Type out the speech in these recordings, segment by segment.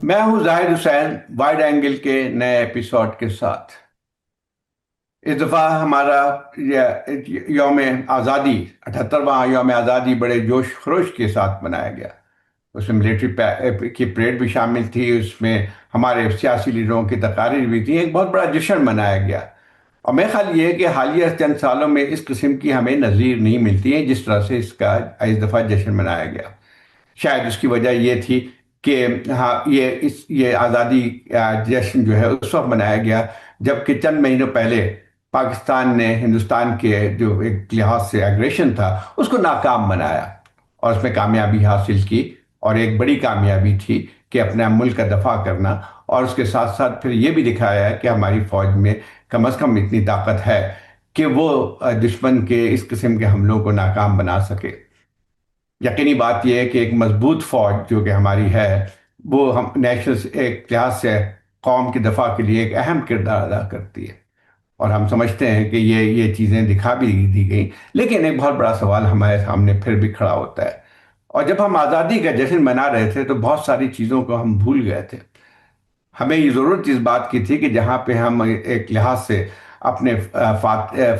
میں ہوں زاہد حسین، wide angle کے نئے ایپیسوڈ کے ساتھ۔ اس دفعہ ہمارا یوم آزادی 78واں یوم آزادی بڑے جوش خروش کے ساتھ منایا گیا۔ اس میں ملٹری کی پریڈ بھی شامل تھی، اس میں ہمارے سیاسی لیڈروں کی تقاریر بھی تھی، ایک بہت بڑا جشن منایا گیا۔ اور میرا خیال یہ ہے کہ حالیہ چند سالوں میں اس قسم کی ہمیں نظیر نہیں ملتی ہے جس طرح سے اس دفعہ جشن منایا گیا۔ شاید اس کی وجہ یہ تھی کہ ہاں یہ آزادی جشن جو ہے اس وقت منایا گیا جب کہ چند مہینوں پہلے پاکستان نے ہندوستان کے جو ایک لحاظ سے ایگریشن تھا اس کو ناکام بنایا اور اس میں کامیابی حاصل کی، اور ایک بڑی کامیابی تھی کہ اپنے ملک کا دفاع کرنا، اور اس کے ساتھ ساتھ پھر یہ بھی دکھایا ہے کہ ہماری فوج میں کم از کم اتنی طاقت ہے کہ وہ دشمن کے اس قسم کے حملوں کو ناکام بنا سکے۔ یقینی بات یہ ہے کہ ایک مضبوط فوج جو کہ ہماری ہے وہ ہم نیشنل ایک لحاظ سے قوم کی دفاع کے لیے ایک اہم کردار ادا کرتی ہے، اور ہم سمجھتے ہیں کہ یہ چیزیں دکھا بھی دی گئیں، لیکن ایک بہت بڑا سوال ہمارے سامنے پھر بھی کھڑا ہوتا ہے۔ اور جب ہم آزادی کا جشن منا رہے تھے تو بہت ساری چیزوں کو ہم بھول گئے تھے۔ ہمیں یہ ضرورت اس بات کی تھی کہ جہاں پہ ہم ایک لحاظ سے اپنے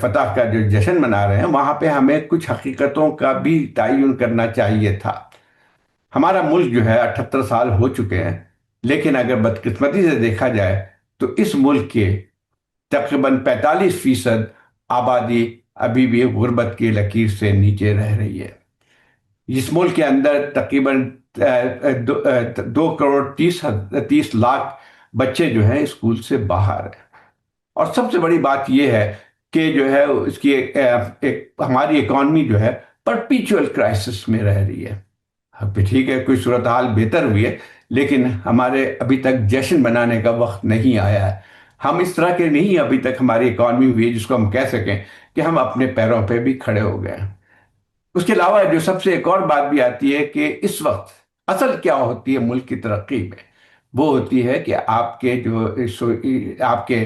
فتح کا جو جشن منا رہے ہیں وہاں پہ ہمیں کچھ حقیقتوں کا بھی تعین کرنا چاہیے تھا۔ ہمارا ملک جو ہے 78 سال ہو چکے ہیں، لیکن اگر بدقسمتی سے دیکھا جائے تو اس ملک کے تقریباً 45% آبادی ابھی بھی غربت کی لکیر سے نیچے رہ رہی ہے۔ اس ملک کے اندر تقریباً 2 کروڑ 30 لاکھ بچے جو ہیں اسکول سے باہر ہیں، اور سب سے بڑی بات یہ ہے کہ جو ہے اس کی ہماری اکانومی جو ہے پرپیچول کرائسس میں رہ رہی ہے۔ اب بھی ٹھیک ہے، کوئی صورتحال بہتر ہوئی ہے، لیکن ہمارے ابھی تک جشن منانے کا وقت نہیں آیا ہے۔ ہم اس طرح کے نہیں ابھی تک ہماری اکانومی ہوئی ہے جس کو ہم کہہ سکیں کہ ہم اپنے پیروں پہ بھی کھڑے ہو گئے ہیں۔ اس کے علاوہ جو سب سے ایک اور بات بھی آتی ہے کہ اس وقت اصل کیا ہوتی ہے ملک کی ترقی میں، وہ ہوتی ہے کہ آپ کے جو آپ کے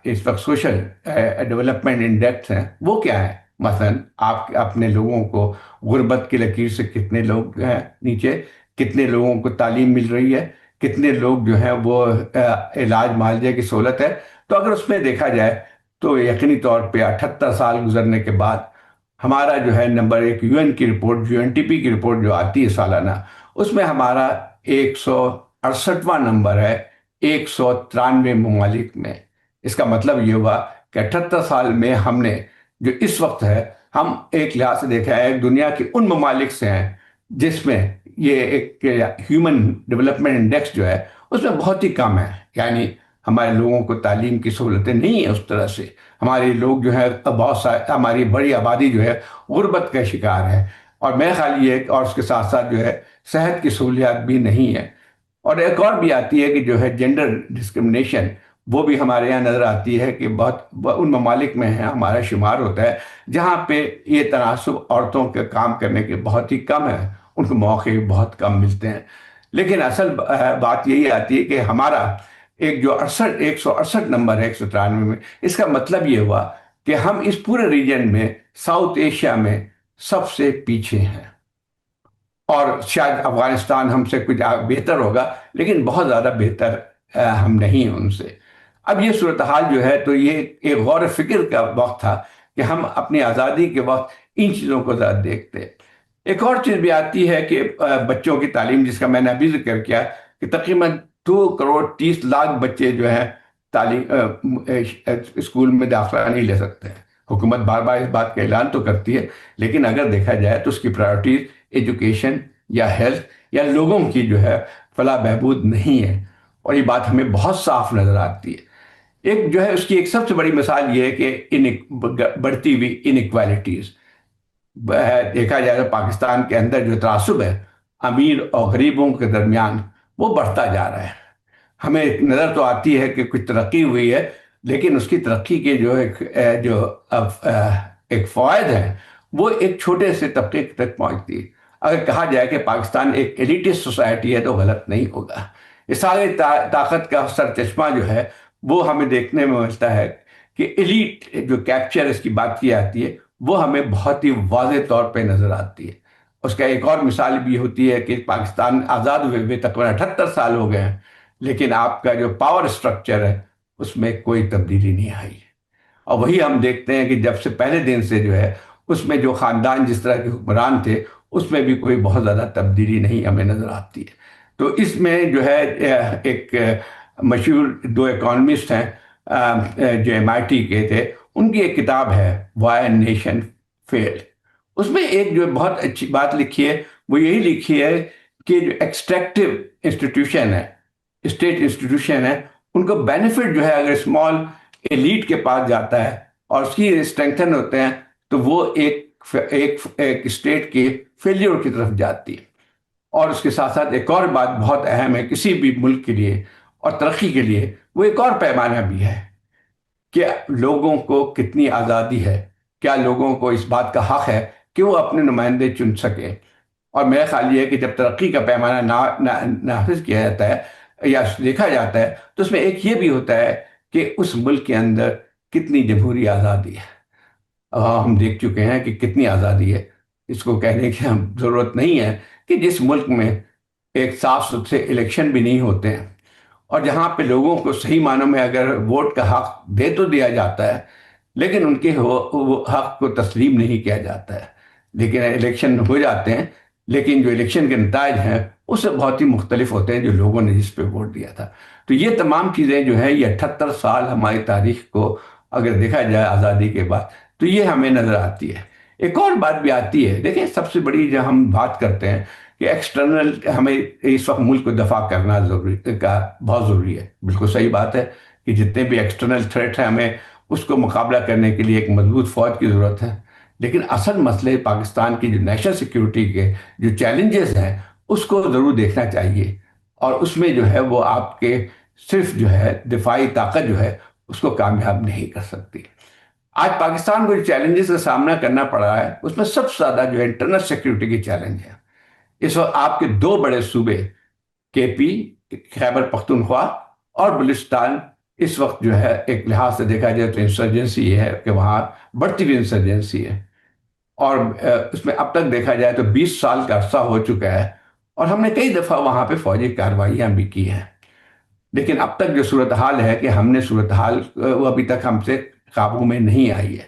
اس وقت سوشل ڈیولپمنٹ انڈیکس ہیں وہ کیا ہے۔ مثلا آپ اپنے لوگوں کو غربت کی لکیر سے کتنے لوگ ہیں نیچے، کتنے لوگوں کو تعلیم مل رہی ہے، کتنے لوگ جو ہیں وہ علاج معالجے کی سہولت ہے۔ تو اگر اس میں دیکھا جائے تو یقینی طور پہ 78 سال گزرنے کے بعد ہمارا جو ہے نمبر ایک یو این کی رپورٹ، یو این ٹی پی کی رپورٹ جو آتی ہے سالانہ، اس میں ہمارا 168واں نمبر ہے 193 ممالک میں۔ اس کا مطلب یہ ہوا کہ 78 سال میں ہم نے جو اس وقت ہے، ہم ایک لحاظ سے دیکھا ہے دنیا کے ان ممالک سے ہیں جس میں یہ ایک ہیومن ڈیولپمنٹ انڈیکس جو ہے اس میں بہت ہی کم ہے، یعنی ہمارے لوگوں کو تعلیم کی سہولتیں نہیں ہیں اس طرح سے۔ ہمارے لوگ جو ہے بہت سارے، ہماری بڑی آبادی جو ہے غربت کا شکار ہے، اور میرا خیال یہ ہے اور اس کے ساتھ ساتھ جو ہے صحت کی سہولیات بھی نہیں ہے۔ اور ایک اور بھی آتی ہے کہ جو ہے جینڈر ڈسکرمنیشن، وہ بھی ہمارے یہاں نظر آتی ہے کہ بہت ان ممالک میں ہے ہمارا شمار ہوتا ہے جہاں پہ یہ تناسب عورتوں کے کام کرنے کے بہت ہی کم ہے، ان کو موقع بھی بہت کم ملتے ہیں۔ لیکن اصل بات یہی آتی ہے کہ ہمارا ایک جو 168 نمبر ہے 193 میں، اس کا مطلب یہ ہوا کہ ہم اس پورے ریجن میں ساؤتھ ایشیا میں سب سے پیچھے ہیں، اور شاید افغانستان ہم سے کچھ بہتر ہوگا لیکن بہت زیادہ بہتر ہم نہیں ہیں ان سے۔ اب یہ صورتحال جو ہے تو یہ ایک غور و فکر کا وقت تھا کہ ہم اپنی آزادی کے وقت ان چیزوں کو ذرا دیکھتے۔ ایک اور چیز بھی آتی ہے کہ بچوں کی تعلیم، جس کا میں نے ابھی ذکر کیا کہ تقریباً 2 کروڑ 30 لاکھ بچے جو ہیں تعلیم اسکول میں داخلہ نہیں لے سکتے ہیں۔ حکومت بار بار اس بات کا اعلان تو کرتی ہے، لیکن اگر دیکھا جائے تو اس کی پرائورٹیز ایجوکیشن یا ہیلتھ یا لوگوں کی جو ہے فلاح بہبود نہیں ہے، اور یہ بات ہمیں بہت صاف نظر آتی ہے۔ ایک جو ہے اس کی ایک سب سے بڑی مثال یہ ہے کہ بڑھتی ہوئی انیکوالٹیز دیکھا جائے تو پاکستان کے اندر جو تعصب ہے امیر اور غریبوں کے درمیان وہ بڑھتا جا رہا ہے۔ ہمیں نظر تو آتی ہے کہ کچھ ترقی ہوئی ہے، لیکن اس کی ترقی کے ایک فوائد ہیں وہ ایک چھوٹے سے طبقے تک پہنچتی ہے۔ اگر کہا جائے کہ پاکستان ایک ایلیٹسٹ سوسائٹی ہے تو غلط نہیں ہوگا۔ اس سارے طاقت کا سر چشمہ جو ہے وہ ہمیں دیکھنے میں ملتا ہے کہ ایلیٹ جو کیپچر اس کی بات کی جاتی ہے وہ ہمیں بہت ہی واضح طور پہ نظر آتی ہے۔ اس کا ایک اور مثال بھی ہوتی ہے کہ پاکستان آزاد ہوئے ہوئے تقریباً 78 سال ہو گئے ہیں، لیکن آپ کا جو پاور اسٹرکچر ہے اس میں کوئی تبدیلی نہیں آئی ہے۔ اور وہی ہم دیکھتے ہیں کہ جب سے پہلے دن سے جو ہے اس میں جو خاندان جس طرح کے حکمران تھے اس میں بھی کوئی بہت زیادہ تبدیلی نہیں ہمیں نظر آتی ہے۔ تو اس میں جو ہے ایک مشہور دو اکانومسٹ ہیں جو MIT کے تھے، ان کی ایک کتاب ہے وائی نیشن فیل۔ اس میں ایک جو بہت اچھی بات لکھی ہے وہ یہی لکھی ہے کہ جو ایکسٹریکٹو انسٹیٹیوشن ہے، اسٹیٹ انسٹیٹیوشن ہے، ان کو بینیفٹ جو ہے اگر اسمال ایلیٹ کے پاس جاتا ہے اور اس کی اسٹرینتھن ہوتے ہیں تو وہ ایک اسٹیٹ کے فیلیور کی طرف جاتی ہے۔ اور اس کے ساتھ ساتھ ایک اور بات بہت اہم ہے کسی بھی ملک کے لیے اور ترقی کے لیے، وہ ایک اور پیمانہ بھی ہے کہ لوگوں کو کتنی آزادی ہے، کیا لوگوں کو اس بات کا حق ہے کہ وہ اپنے نمائندے چن سکیں۔ اور میرا خیال یہ ہے کہ جب ترقی کا پیمانہ نافذ کیا جاتا ہے یا دیکھا جاتا ہے تو اس میں ایک یہ بھی ہوتا ہے کہ اس ملک کے اندر کتنی جمہوری آزادی ہے۔ ہم دیکھ چکے ہیں کہ کتنی آزادی ہے، اس کو کہنے کی ہم ضرورت نہیں ہے کہ جس ملک میں ایک صاف ستھرے الیکشن بھی نہیں ہوتے ہیں، اور جہاں پہ لوگوں کو صحیح معنوں میں اگر ووٹ کا حق دے تو دیا جاتا ہے لیکن ان کے وہ حق کو تسلیم نہیں کیا جاتا ہے، لیکن الیکشن ہو جاتے ہیں لیکن جو الیکشن کے نتائج ہیں اس سے بہت ہی مختلف ہوتے ہیں جو لوگوں نے جس پہ ووٹ دیا تھا۔ تو یہ تمام چیزیں جو ہیں، یہ 78 سال ہماری تاریخ کو اگر دیکھا جائے آزادی کے بعد تو یہ ہمیں نظر آتی ہے۔ ایک اور بات بھی آتی ہے، دیکھیں سب سے بڑی جو ہم بات کرتے ہیں کہ ایکسٹرنل ہمیں اس وقت ملک کو دفاع کرنا بہت ضروری ہے، بالکل صحیح بات ہے کہ جتنے بھی ایکسٹرنل تھریٹ ہیں ہمیں اس کو مقابلہ کرنے کے لیے ایک مضبوط فوج کی ضرورت ہے، لیکن اصل مسئلے پاکستان کی جو نیشنل سیکیورٹی کے جو چیلنجز ہیں اس کو ضرور دیکھنا چاہیے، اور اس میں جو ہے وہ آپ کے صرف جو ہے دفاعی طاقت جو ہے اس کو کامیاب نہیں کر سکتی۔ آج پاکستان کو جو چیلنجز کا سامنا کرنا پڑ رہا ہے اس میں سب سے زیادہ جو ہے انٹرنل سیکیورٹی کے چیلنج ہے۔ اس وقت آپ کے دو بڑے صوبے KP خیبر پختونخوا اور بلوچستان اس وقت جو ہے ایک لحاظ سے دیکھا جائے تو انسرجنسی یہ ہے کہ وہاں بڑھتی ہوئی انسرجنسی ہے، اور اس میں اب تک دیکھا جائے تو 20 سال کا عرصہ ہو چکا ہے اور ہم نے کئی دفعہ وہاں پہ فوجی کارروائیاں بھی کی ہیں، لیکن اب تک جو صورتحال ہے کہ ہم نے صورتحال وہ ابھی تک ہم سے قابو میں نہیں آئی ہے۔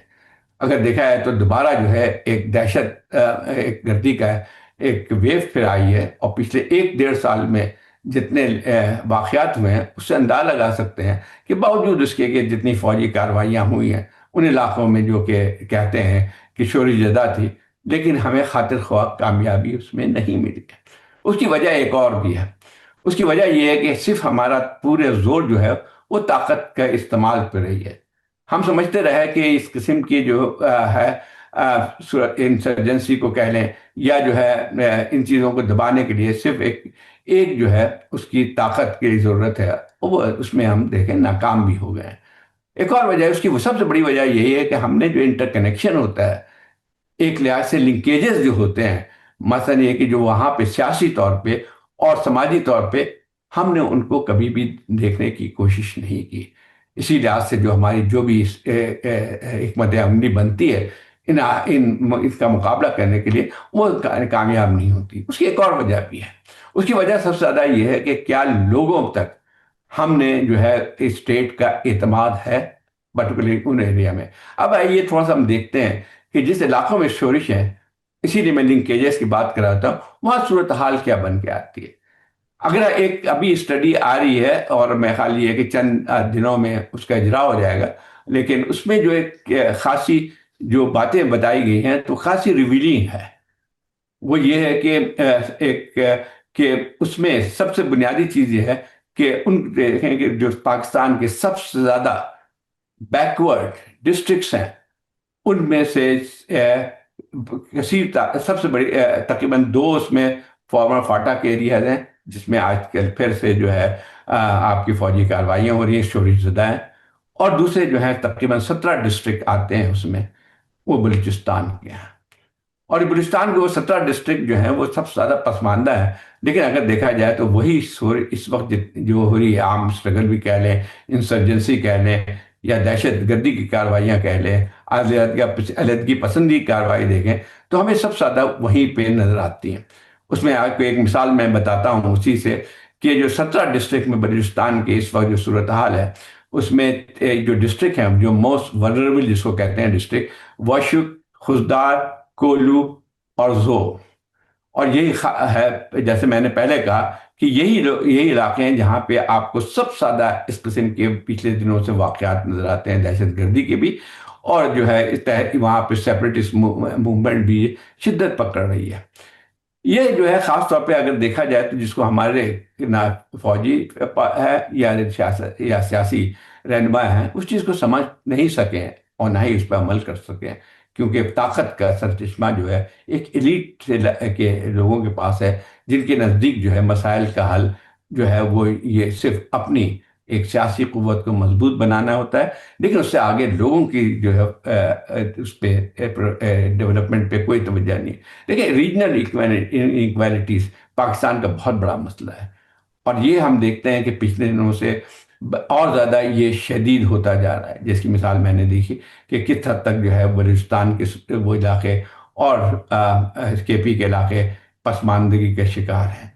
اگر دیکھا ہے تو دوبارہ جو ہے ایک دہشت ایک گردی کا ایک ویو پھر آئی ہے، اور پچھلے 1 ڈیڑھ سال میں جتنے واقعات ہوئے ہیں اس سے اندازہ لگا سکتے ہیں کہ باوجود اس کے کہ جتنی فوجی کارروائیاں ہوئی ہیں ان علاقوں میں جو کہ کہتے ہیں کہ شوری زدہ تھی، لیکن ہمیں خاطر خواہ کامیابی اس میں نہیں ملی ہے۔ اس کی وجہ ایک اور بھی ہے، اس کی وجہ یہ ہے کہ صرف ہمارا پورے زور جو ہے وہ طاقت کا استعمال پہ رہی ہے۔ ہم سمجھتے رہے کہ اس قسم کی جو ہے انسرجنسی کو کہہ لیں یا جو ہے ان چیزوں کو دبانے کے لیے صرف ایک جو ہے اس کی طاقت کی ضرورت ہے، وہ اس میں ہم دیکھیں ناکام بھی ہو گئے ہیں۔ ایک اور وجہ اس کی سب سے بڑی وجہ یہی ہے کہ ہم نے جو انٹر کنیکشن ہوتا ہے، ایک لحاظ سے لنکیجز جو ہوتے ہیں، مثلا یہ کہ جو وہاں پہ سیاسی طور پہ اور سماجی طور پہ ہم نے ان کو کبھی بھی دیکھنے کی کوشش نہیں کی، اسی لحاظ سے جو ہماری جو بھی حکمت عملی بنتی ہے اس کا مقابلہ کرنے کے لیے وہ کامیاب نہیں ہوتی۔ اس کی ایک اور وجہ بھی ہے، اس کی وجہ سب سے زیادہ یہ ہے کہ کیا لوگوں تک ہم نے جو ہے اسٹیٹ کا اعتماد ہے پرٹیکولرلی ان ایریا میں۔ اب آئیے تھوڑا سا ہم دیکھتے ہیں کہ جس علاقوں میں شورش ہے، اسی لیے میں لنکیجز کی بات کر رہا تھا، وہاں صورتحال کیا بن کے آتی ہے۔ اگر ایک ابھی اسٹڈی آ رہی ہے اور میں خیال یہ ہے کہ چند دنوں میں اس کا اجرا ہو جائے گا، لیکن اس میں جو ایک خاصی جو باتیں بتائی گئی ہیں تو خاصی ریویلنگ ہے۔ وہ یہ ہے کہ اس میں سب سے بنیادی چیز یہ ہے کہ ان دیکھیں کہ جو پاکستان کے سب سے زیادہ بیکورڈ ڈسٹرکٹس ہیں ان میں سے سب سے بڑی تقریباً 2 اس میں فارمر فاٹا کے ایریاز ہیں جس میں آج کل پھر سے جو ہے آپ کی فوجی کارروائیاں ہو رہی ہیں، شوری زدہ ہیں، اور دوسرے جو ہیں تقریباً 17 ڈسٹرکٹ آتے ہیں اس میں، وہ بلوچستان کے ہیں، اور بلوچستان کے وہ 17 ڈسٹرکٹ جو ہیں وہ سب سے زیادہ پسماندہ ہے۔ لیکن اگر دیکھا جائے تو وہی اس وقت جو ہو رہی ہے، عام اسٹرگل بھی کہہ لیں، انسرجنسی کہہ لیں یا دہشت گردی کی کارروائیاں کہہ لیں، علیحدگی پسندی کی کارروائی دیکھیں، تو ہمیں سب سے زیادہ وہیں پہ نظر آتی ہیں۔ اس میں آپ کو ایک مثال میں بتاتا ہوں اسی سے، کہ جو 17 ڈسٹرکٹ میں بلوچستان کی اس وقت جو صورتحال ہے، اس میں جو ڈسٹرکٹ ہیں، جو موسٹ ولنریبل جس کو کہتے ہیں ڈسٹرکٹ، واشک، خزدار، کولو اور زو، اور یہی ہے جیسے میں نے پہلے کہا کہ یہی علاقے ہیں جہاں پہ آپ کو سب سے زیادہ اس قسم کے پچھلے دنوں سے واقعات نظر آتے ہیں، دہشت گردی کے بھی، اور جو ہے وہاں پہ سیپریٹسٹ موومنٹ بھی شدت پکڑ رہی ہے۔ یہ جو ہے خاص طور پہ اگر دیکھا جائے تو جس کو ہمارے نہ فوجی ہے یا سیاسی رہنما ہیں، اس چیز کو سمجھ نہیں سکے ہیں اور نہ ہی اس پہ عمل کر سکے، کیونکہ طاقت کا سرچشمہ جو ہے ایک ایلیٹ کے لوگوں کے پاس ہے، جن کے نزدیک جو ہے مسائل کا حل جو ہے وہ یہ صرف اپنی ایک سیاسی قوت کو مضبوط بنانا ہوتا ہے، لیکن اس سے آگے لوگوں کی جو ہے اس پہ ڈیولپمنٹ پہ کوئی توجہ نہیں۔ دیکھیں، ریجنل انیکویلٹیز پاکستان کا بہت بڑا مسئلہ ہے، اور یہ ہم دیکھتے ہیں کہ پچھلے دنوں سے اور زیادہ یہ شدید ہوتا جا رہا ہے، جس کی مثال میں نے دیکھی کہ کس حد تک جو ہے بلوچستان کے وہ علاقے اور کے پی کے علاقے پسماندگی کے شکار ہیں۔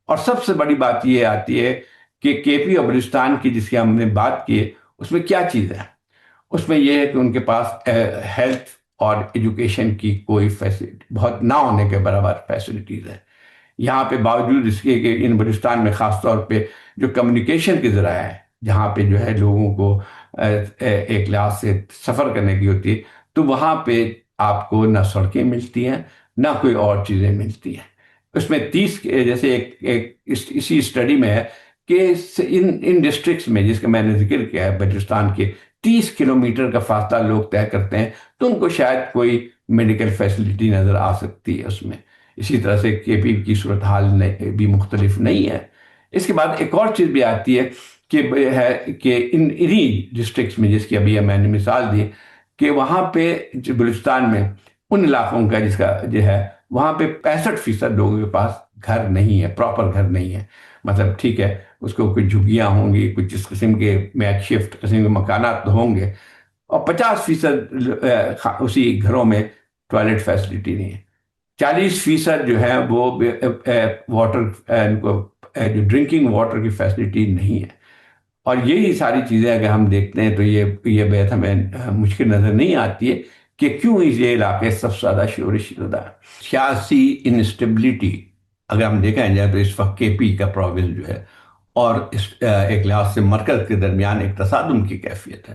اور سب سے بڑی بات یہ آتی ہے کہ کے پی اور بلوچستان کی جس کی ہم نے بات کی، اس میں کیا چیز ہے؟ اس میں یہ ہے کہ ان کے پاس ہیلتھ اور ایجوکیشن کی کوئی فیسلٹی بہت نہ ہونے کے برابر فیسلٹیز ہے۔ یہاں پہ باوجود اس کے کہ ان بلوچستان میں خاص طور پہ جو کمیونیکیشن کے ذرائع ہے، جہاں پہ جو ہے لوگوں کو ایک لحاظ سے سفر کرنے کی ہوتی ہے، تو وہاں پہ آپ کو نہ سڑکیں ملتی ہیں، نہ کوئی اور چیزیں ملتی ہیں۔ اس میں 30 جیسے اسی اسٹڈی میں ہے کہ ان ڈسٹرکٹس میں جس کا میں نے ذکر کیا ہے بلوچستان کے، 30 کلومیٹر کا فاصلہ لوگ طے کرتے ہیں، تو ان کو شاید کوئی میڈیکل فیسلٹی نظر آ سکتی ہے اس میں۔ اسی طرح سے کے پی کی صورتحال بھی مختلف نہیں ہے۔ اس کے بعد ایک اور چیز بھی آتی ہے کہ انہی ڈسٹرکٹس میں جس کی ابھی میں نے مثال دی، کہ وہاں پہ جو بلوچستان میں ان علاقوں کا جس کا جو ہے وہاں پہ 65% لوگوں کے پاس گھر نہیں ہے، پراپر گھر نہیں ہے۔ مطلب ٹھیک ہے، اس کو کچھ جھگیاں ہوں گی، کچھ اس قسم کے میک شفٹ قسم کے مکانات تو ہوں گے، اور 50% اسی گھروں میں ٹوائلٹ فیسلٹی نہیں ہے۔ 40% جو ہے وہ واٹر جو ڈرنکنگ واٹر کی فیسلٹی نہیں ہے۔ اور یہی ساری چیزیں اگر ہم دیکھتے ہیں تو یہ بات ہمیں مشکل نظر نہیں آتی ہے کہ کیوں یہ علاقے سب سے زیادہ شورش زدہ ہے۔ سیاسی انسٹیبلٹی اگر ہم دیکھیں جائے تو اس وقت کے پی کا پروونس جو ہے اور ایک لحاظ سے مرکز کے درمیان ایک تصادم کی کیفیت ہے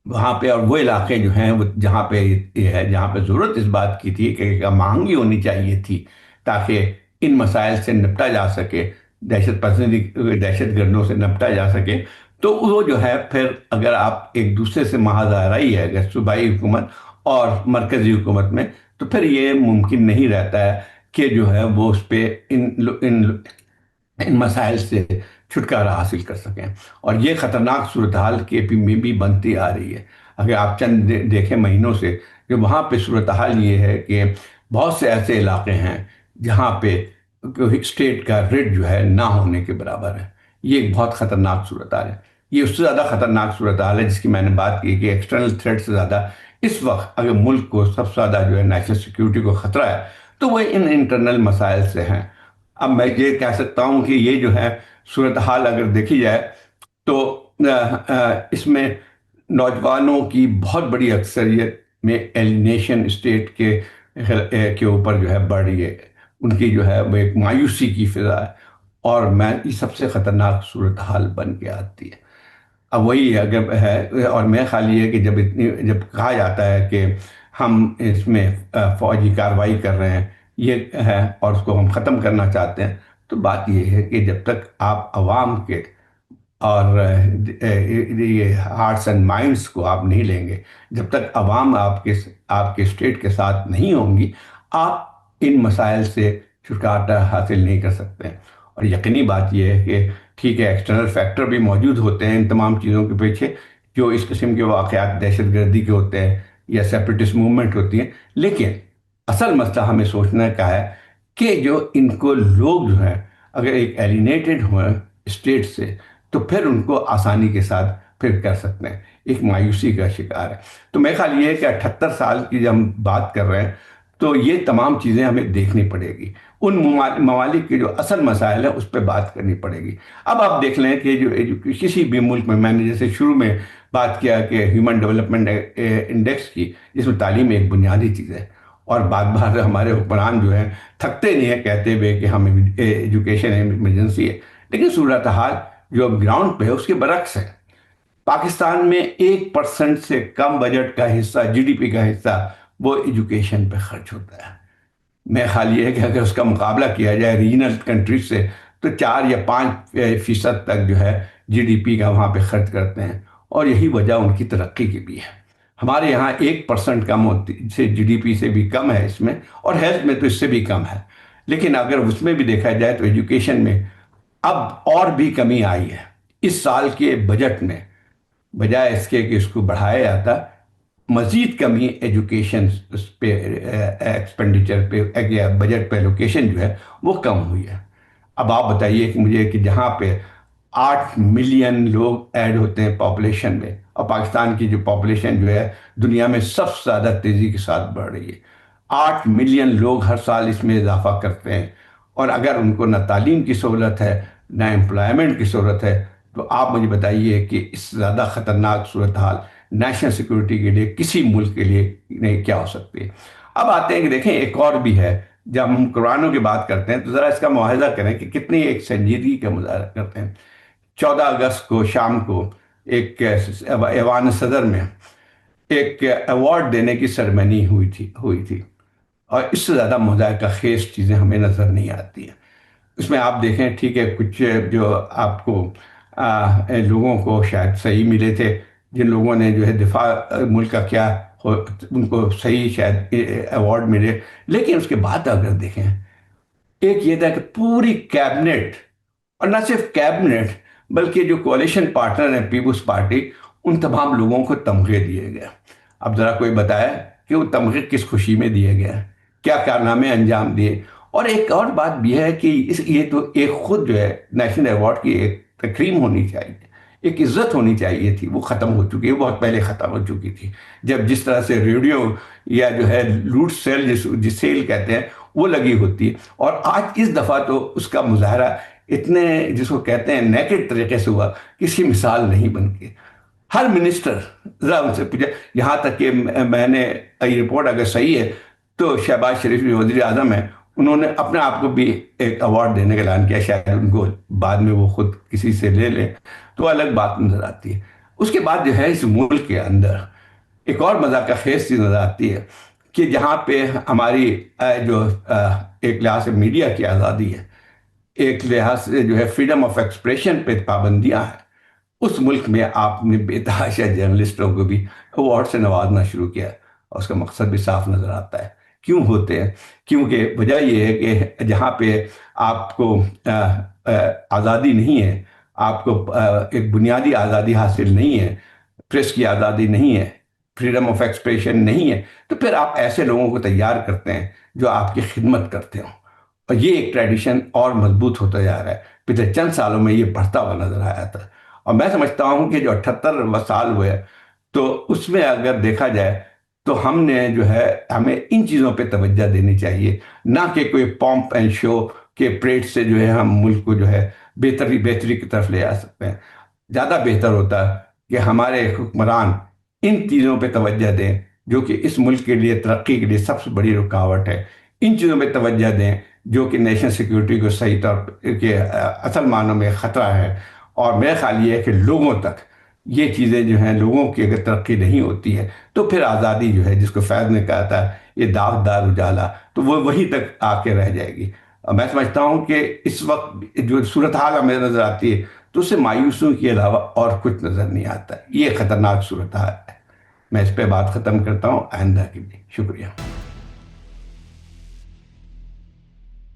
وہاں پہ، اور وہ علاقے جو ہیں جہاں پہ یہ ہے، جہاں پہ ضرورت اس بات کی تھی کہ مہنگی ہونی چاہیے تھی تاکہ ان مسائل سے نپٹا جا سکے، دہشت گردوں سے نپٹا جا سکے، تو وہ جو ہے پھر اگر آپ ایک دوسرے سے محاذ آرائی ہے اگر صوبائی حکومت اور مرکزی حکومت میں، تو پھر یہ ممکن نہیں رہتا ہے کہ جو ہے وہ اس پہ ان مسائل سے چھٹکارا حاصل کر سکیں، اور یہ خطرناک صورتحال کے پی میں بھی بنتی آ رہی ہے۔ اگر آپ چند دیکھیں مہینوں سے کہ وہاں پہ صورتحال یہ ہے کہ بہت سے ایسے علاقے ہیں جہاں پہ اسٹیٹ کا ریٹ جو ہے نہ ہونے کے برابر ہے۔ یہ ایک بہت خطرناک صورتحال ہے۔ یہ اس سے زیادہ خطرناک صورتحال ہے جس کی میں نے بات کی کہ ایکسٹرنل تھریٹ سے زیادہ اس وقت اگر ملک کو سب سے زیادہ جو ہے نیشنل سیکیورٹی کو خطرہ ہے تو وہ ان انٹرنل مسائل سے ہیں۔ اب میں یہ کہہ سکتا ہوں کہ یہ جو ہے صورتحال اگر دیکھی جائے تو اس میں نوجوانوں کی بہت بڑی اکثریت میں ایلینیشن اسٹیٹ کے اوپر جو ہے بڑھ رہی ہے، ان کی جو ہے وہ ایک مایوسی کی فضا ہے، اور یہ سب سے خطرناک صورتحال بن کے آتی ہے۔ اب وہی اگر ہے، اور میرا خیال یہ ہے کہ جب کہا جاتا ہے کہ ہم اس میں فوجی کارروائی کر رہے ہیں یہ ہے اور اس کو ہم ختم کرنا چاہتے ہیں، تو بات یہ ہے کہ جب تک آپ عوام کے اور یہ ہارٹس اینڈ مائنڈس کو آپ نہیں لیں گے، جب تک عوام آپ کے اسٹیٹ کے ساتھ نہیں ہوں گی، آپ ان مسائل سے چھٹکارا حاصل نہیں کر سکتے ہیں۔ اور یقینی بات یہ ہے کہ ٹھیک ہے، ایکسٹرنل فیکٹر بھی موجود ہوتے ہیں ان تمام چیزوں کے پیچھے، جو اس قسم کے واقعات دہشت گردی کے ہوتے ہیں یا سیپریٹسٹ موومنٹ ہوتی ہیں، لیکن اصل مسئلہ ہمیں سوچنے کا ہے کہ جو ان کو لوگ جو ہیں اگر ایک ایلینیٹڈ ہوئے اسٹیٹ سے، تو پھر ان کو آسانی کے ساتھ پھر کر سکتے ہیں۔ ایک مایوسی کا شکار ہے۔ تو میرا خیال یہ ہے کہ 78 سال کی جب ہم بات کر رہے ہیں تو یہ تمام چیزیں ہمیں دیکھنی پڑے گی، ان ممالک کے جو اصل مسائل ہیں اس پہ بات کرنی پڑے گی۔ اب آپ دیکھ لیں کہ جو کسی بھی ملک میں نے جیسے شروع میں بات کیا کہ ہیومن ڈیولپمنٹ انڈیکس کی، جس میں تعلیم ایک بنیادی چیز ہے، اور بار بار ہمارے حکمران جو ہیں تھکتے نہیں ہیں کہتے ہوئے کہ ہم ایجوکیشن ایمرجنسی ہے، لیکن صورتحال جو گراؤنڈ پہ ہے اس کے برعکس ہے۔ پاکستان میں 1% سے کم بجٹ کا حصہ، جی ڈی پی کا حصہ وہ ایجوکیشن پہ خرچ ہوتا ہے۔ میں خیال یہ ہے کہ اگر اس کا مقابلہ کیا جائے ریجنل کنٹریز سے تو 4 یا 5% تک جو ہے جی ڈی پی کا وہاں پہ خرچ کرتے ہیں، اور یہی وجہ ان کی ترقی کی بھی ہے۔ ہمارے یہاں 1% کم ہوتی سے جی ڈی پی سے بھی کم ہے اس میں، اور ہیلتھ میں تو اس سے بھی کم ہے، لیکن اگر اس میں بھی دیکھا جائے تو ایجوکیشن میں اب اور بھی کمی آئی ہے۔ اس سال کے بجٹ میں بجائے اس کے کہ اس کو بڑھایا جاتا، مزید کمی ایجوکیشن پہ ایکسپینڈیچر پہ بجٹ پہ ایلوکیشن جو ہے وہ کم ہوئی ہے۔ اب آپ بتائیے کہ مجھے کہ جہاں پہ 8 ملین لوگ ایڈ ہوتے ہیں پاپولیشن میں، اور پاکستان کی جو پاپولیشن جو ہے دنیا میں سب سے زیادہ تیزی کے ساتھ بڑھ رہی ہے، 8 ملین لوگ ہر سال اس میں اضافہ کرتے ہیں، اور اگر ان کو نہ تعلیم کی سہولت ہے نہ امپلائمنٹ کی سہولت ہے، تو آپ مجھے بتائیے کہ اس سے زیادہ خطرناک صورتحال نیشنل سیکورٹی کے لیے کسی ملک کے لیے نہیں کیا ہو سکتی ہے۔ اب آتے ہیں کہ دیکھیں ایک اور بھی ہے، جب ہم قرآنوں کی بات کرتے ہیں تو ذرا اس کا مواحظہ کریں کہ کتنی ایک سنجیدگی کا مظاہرہ کرتے ہیں۔ 14 اگست کو شام کو ایک ایوان صدر میں ایک ایوارڈ دینے کی سرمنی ہوئی تھی، اور اس سے زیادہ مذائقہ خیز چیزیں ہمیں نظر نہیں آتی ہیں۔ اس میں آپ دیکھیں ٹھیک ہے کچھ جو آپ کو لوگوں کو شاید صحیح ملے تھے، جن لوگوں نے جو ہے دفاع ملک کا کیا ان کو صحیح شاید ایوارڈ ملے، لیکن اس کے بعد اگر دیکھیں ایک یہ تھا کہ پوری کیبنٹ، اور نہ صرف کیبنٹ بلکہ جو کوalition پارٹنر ہیں پیپلز پارٹی، ان تمام لوگوں کو تمغے دیے گئے۔ اب ذرا کوئی بتایا کہ وہ تمغے کس خوشی میں دیے گئے، کیا کارنامے انجام دیے۔ اور ایک اور بات بھی ہے کہ یہ تو ایک خود جو ہے نیشنل ایوارڈ کی ایک تکریم ہونی چاہیے، ایک عزت ہونی چاہیے تھی، وہ ختم ہو چکی ہے، بہت پہلے ختم ہو چکی تھی، جب جس طرح سے ریڈیو یا جو ہے لوٹ سیل جس سیل کہتے ہیں وہ لگی ہوتی ہے۔ اور آج اس دفعہ تو اس کا مظاہرہ اتنے جس کو کہتے ہیں نیکڈ طریقے سے ہوا، کسی مثال نہیں بن کے۔ ہر منسٹر ذرا ان سے پوچھا، یہاں تک کہ میں نے یہ رپورٹ اگر صحیح ہے تو شہباز شریف جو وزیر اعظم ہیں انہوں نے اپنے آپ کو بھی ایک ایوارڈ دینے کا اعلان کیا، شاید ان کو بعد میں وہ خود کسی سے لے لیں تو الگ بات نظر آتی ہے۔ اس کے بعد جو ہے اس ملک کے اندر ایک اور مذاقہ خیز چیز نظر آتی ہے کہ جہاں پہ ہماری جو ایک لحاظ سے میڈیا کی آزادی ہے، ایک لحاظ سے جو ہے فریڈم آف ایکسپریشن پہ پابندیاں ہیں، اس ملک میں آپ نے بے تحاشا جرنلسٹوں کو بھی ایوارڈ سے نوازنا شروع کیا، اور اس کا مقصد بھی صاف نظر آتا ہے کیوں ہوتے ہیں۔ کیونکہ وجہ یہ ہے کہ جہاں پہ آپ کو آزادی نہیں ہے، آپ کو ایک بنیادی آزادی حاصل نہیں ہے، پریس کی آزادی نہیں ہے، فریڈم آف ایکسپریشن نہیں ہے، تو پھر آپ ایسے لوگوں کو تیار کرتے ہیں جو آپ کی خدمت کرتے ہوں، اور یہ ایک ٹریڈیشن اور مضبوط ہوتا جا رہا ہے۔ پچھلے چند سالوں میں یہ بڑھتا ہوا نظر آیا تھا، اور میں سمجھتا ہوں کہ جو 78 سال ہوئے تو اس میں اگر دیکھا جائے تو ہم نے جو ہے ہمیں ان چیزوں پہ توجہ دینی چاہیے، نہ کہ کوئی پومپ اینڈ شو کے پریڈ سے جو ہے ہم ملک کو جو ہے بہتری کی طرف لے آ سکتے ہیں۔ زیادہ بہتر ہوتا ہے کہ ہمارے حکمران ان چیزوں پہ توجہ دیں جو کہ اس ملک کے لیے ترقی کے لیے سب سے بڑی رکاوٹ ہے، ان چیزوں پہ توجہ دیں جو کہ نیشنل سیکیورٹی کو صحیح طور کے اصل معنوں میں خطرہ ہے۔ اور میرا خیال یہ ہے کہ لوگوں تک یہ چیزیں جو ہیں، لوگوں کی اگر ترقی نہیں ہوتی ہے تو پھر آزادی جو ہے، جس کو فیض نے کہا تھا یہ داغدار اجالا، تو وہ وہیں تک آ کے رہ جائے گی۔ اور میں سمجھتا ہوں کہ اس وقت جو صورتحال ہمیں نظر آتی ہے تو اسے مایوسیوں کے علاوہ اور کچھ نظر نہیں آتا، یہ خطرناک صورتحال ہے۔ میں اس پہ بات ختم کرتا ہوں، آئندہ کے لیے شکریہ۔